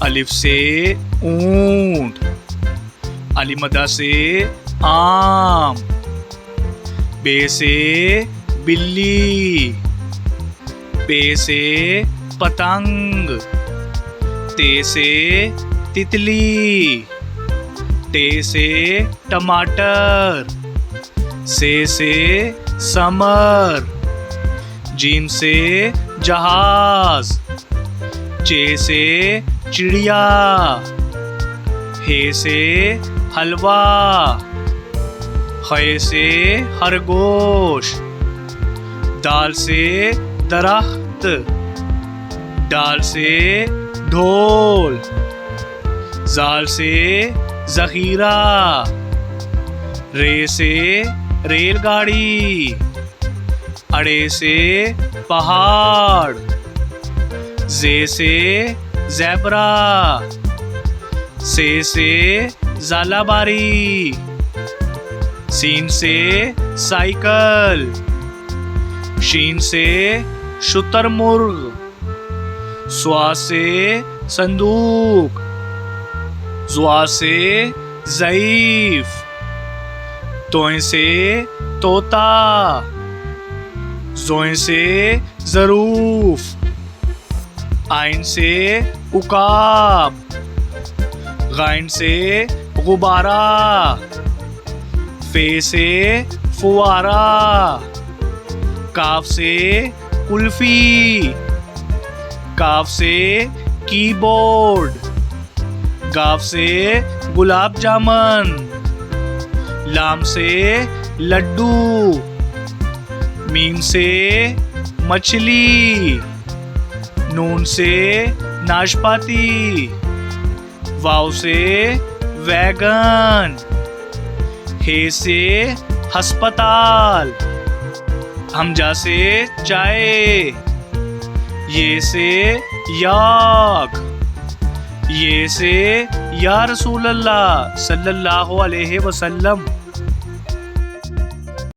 अलिफ से ऊंट, अलिमदा से आम, बे से बिल्ली, पे से पतंग, ते से तितली, टे से टमाटर, से समर, जीम से जहाज, चे से चिड़िया, हे से हलवा, खे से खरगोश, दाल से दरख्त, डाल से ढोल, जाल से जखीरा, रे से रेलगाड़ी, अड़े से पहाड़, जे से ज़ेब्रा, से ज़ालाबारी, सीन से साइकिल, शीन से शुतुरमुर्ग, स्वा से संदूक, ज़्वा से ज़ईफ, तोय से तोता, ज़ोय से ज़रूफ, आइन से उकाब, गाइन से गुब्बारा, फे से फुवारा, काफ से कुल्फी, काफ से कीबोर्ड, गाफ से गुलाब जामुन, लाम से लड्डू, मीम से मछली, नून से नाशपाती, वाव से वैगन, हे से हस्पताल, हमजा से चाय, ये से याक, ये से या रसूल अल्लाह सल्लल्लाहु अलैहि वसल्लम।